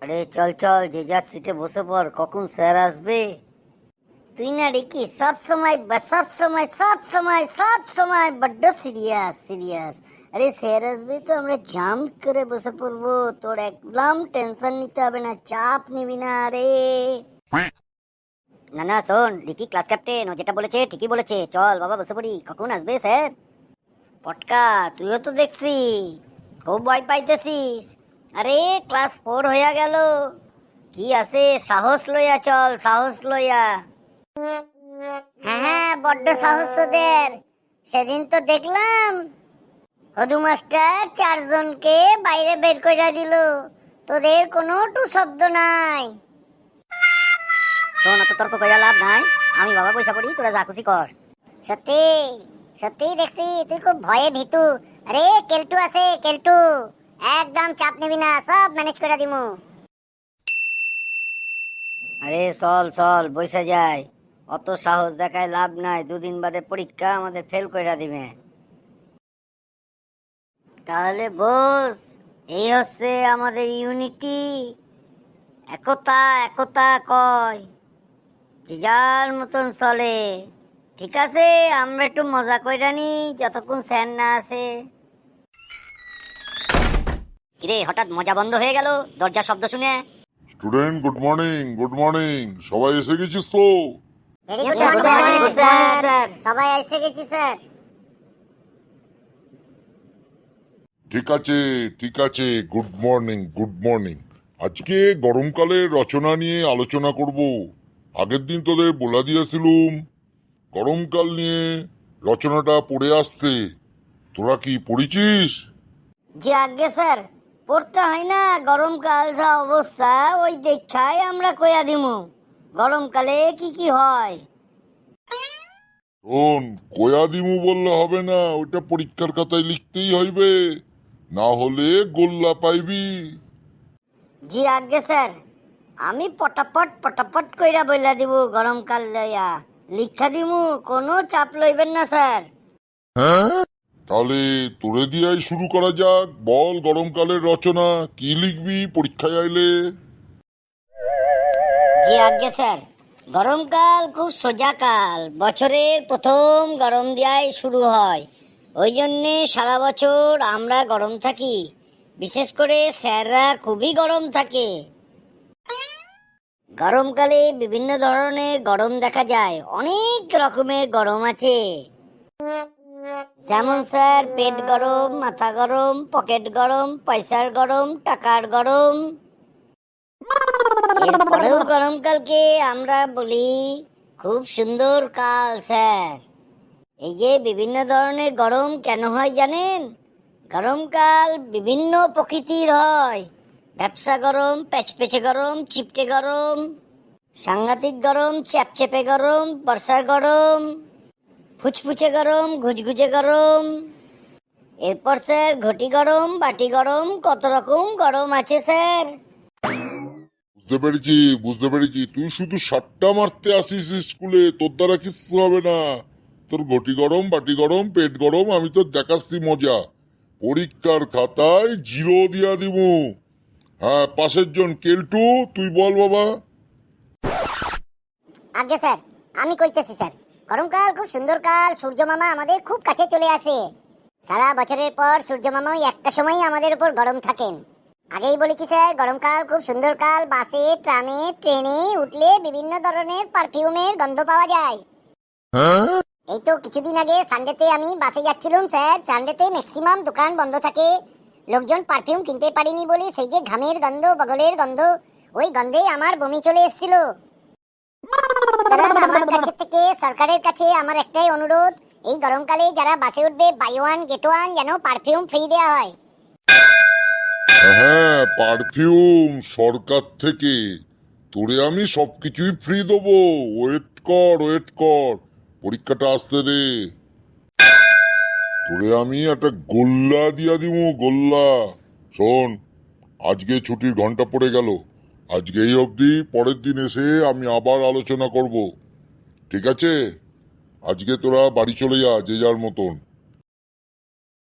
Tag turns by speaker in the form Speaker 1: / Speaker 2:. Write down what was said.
Speaker 1: আরে চল চল, যে যার সিটে বসে পড়, কখন স্যার আসবে। তুই না রিকি সব সময় সব সময় সব সময় সব সময় বড্ড সিরিয়াস সিরিয়াস। আরে স্যার আসবে তো আমরা জাম্প করে বসে পড়বো, তোর একদম টেনশন নিতে হবে না, চাপ নিবি না রে। না না শোন, রিকি ক্লাস ক্যাপ্টেন, ও যেটা বলেছে ঠিকই বলেছে, চল বাবা বসে পড়ি। কখন আসবে স্যার? পটকা, তুইও তো দেখছি খুব ভয় পাইতেছিস। আরে ক্লাস 4 হইয়া গেল, কি আছে, সাহস লইয়া চল, সাহস লইয়া। হ্যাঁ হ্যাঁ, বড্ড সাহস তোদের। সেদিন তো দেখলাম হদু মাস্টার 4 জনকে বাইরে বের করে দিল, তোদের কোনো টু শব্দ নাই। শোন, এত তর্ক কইরা লাভ নাই, আমি বাবা পয়সা পড়ি, তোরা যা খুশি কর। সত্যি সত্যি দেখছি তুই খুব ভয়ে ভীতু। আরে কেলটু আছে, কেলটু, একদম চাপ নিবি না, সব ম্যানেজ করে দিমু। আরে চল চল বসে যাই, অত সাহস দেখায় লাভ নাই, দুদিন বাদে পরীক্ষা, আমাদের ফেল কইরা দিবে। তাহলে বস, এই হচ্ছে আমাদের ইউনিটি, একতা একতা কয়, যে যার মতন চলে। ঠিক আছে, আমরা একটু মজা কইরা নি যতক্ষণ স্যার না আসে। কিরে হঠাৎ মজা বন্ধ হয়ে গেল দরজার শব্দ শুনে?
Speaker 2: Student, good morning, good morning. সবাই এসে গেছিস তো?
Speaker 1: সবাই এসে গেছি স্যার।
Speaker 2: ঠিক আছে ঠিক আছে, গুড মর্নিং গুড মর্নিং। আজকে গরমকালের রচনা নিয়ে আলোচনা করব। আগের দিন তোদের বলা দিয়েছিলুম গরমকাল নিয়ে রচনাটা পড়ে আসতে। তোরা কি পড়েছিস?
Speaker 1: জি আজ্ঞে স্যার, পড়তে হয় না, গরমকাল যা অবস্থা ওই দেখাই আমরা কইয়া দিমু গরমকালে কি কি হয়।
Speaker 2: শোন, কয়া দিমু বললে হবে না, ওইটা পরীক্ষার খাতায় লিখতেই হইবে, না হলে গোল্লা পাইবি।
Speaker 1: জি আজ্ঞে স্যার, আমি পটাপট পটাপট কইরা বইলা দিব গরমকাল লইয়া, লিখা দিমু, কোনো চাপ লইবেন না স্যার।
Speaker 2: তাহলে তোরে দিয়াই শুরু করা যাক। বল, গরমকালের রচনা কি লিখবি পরীক্ষায় আইলে?
Speaker 1: জি আজ্ঞে স্যার, গরমকাল খুব সোজা কাল, বছরের প্রথম গরম দিয়াই শুরু হয়, ওই জন্যে সারা বছর আমরা গরম থাকি, বিশেষ করে স্যাররা খুবই গরম থাকে। গরমকালে বিভিন্ন ধরনের গরম দেখা যায়, অনেক রকমের গরম আছে, যেমন স্যার পেট গরম, মাথা গরম, পকেট গরম, পয়সার গরম, টাকার গরম। এরপরেও গরমকালকে আমরা বলি খুব সুন্দর কাল স্যার। এই যে বিভিন্ন ধরনের গরম কেন হয় জানেন? গরমকাল বিভিন্ন প্রকৃতির হয়, ভ্যাপসা গরম, প্যাচপেচে গরম, চিপটে গরম, সাংঘাতিক গরম, চ্যাপচ্যাপে গরম, বর্ষার গরম, ফুচফুচে গরম, ঘুচঘুচে গরম। এরপর স্যার ঘটি গরম, বাটি গরম, কত রকম গরম আছে স্যার।
Speaker 2: বুঝতে পেরেছি বুঝতে পেরেছি, তুই শুধু সাতটা মারতে আসিস স্কুলে, তোর দ্বারা কিছু হবে না। তোর ঘটি গরম, বাটি গরম, পেট গরম, আমি তোর দেখাচ্ছি মজা। পরীক্ষার খাতায় জিরো দিয়া দিব। হ্যাঁ, পাশের জন কেলটু, তুই বল বাবা।
Speaker 1: আজ্ঞে স্যার, আমি কইতেছি স্যার, গরমকাল খুব সুন্দর কাল, সূর্য মামা আমাদের খুব কাছে চলে আসে। সারা বছরের পর সূর্য মামা ওই একটা সময়ই আমাদের উপর গরম থাকেন। আগেই বলেছি স্যার, গরমকাল খুব সুন্দর কাল, বাসে, ট্রামে, ট্রেনে উঠলে বিভিন্ন ধরনের পারফিউমের গন্ধ পাওয়া যায়। এই তো কিছুদিন আগে সানডেতে আমি বাসে যাচ্ছিলাম স্যার, সানডেতে ম্যাক্সিমাম দোকান বন্ধ থাকে, লোকজন পারফিউম কিনতে পারেনি বলে সেই যে ঘামের গন্ধ, বগলের গন্ধ, ওই গন্ধে আমার বমি চলে এসেছিল। আমার কাছে থেকে সরকারের কাছে আমার একটাই অনুরোধ, এই গরমকালে যারা বাসে উঠবে বাই ওয়ান গেট ওয়ান যেন পারফিউম ফ্রি দেওয়া হয়।
Speaker 2: হ্যাঁ, পারফিউম সরকার থেকে, তোরে আমি সবকিছুই ফ্রি দেবো। ওয়েট কর ওয়েট কর, পরীক্ষাটা আসতে দে। তোরে আমি একটা গোল্লা দিয়া দিব, গোল্লা। শোন, আজকে ছুটির ঘন্টা পড়ে গেল, আজকে এই অবধি, পরের দিন এসে আমি আবার আলোচনা করব, ঠিক আছে? আজকে তোরা বাড়ি চলে যা, যে যার মতন।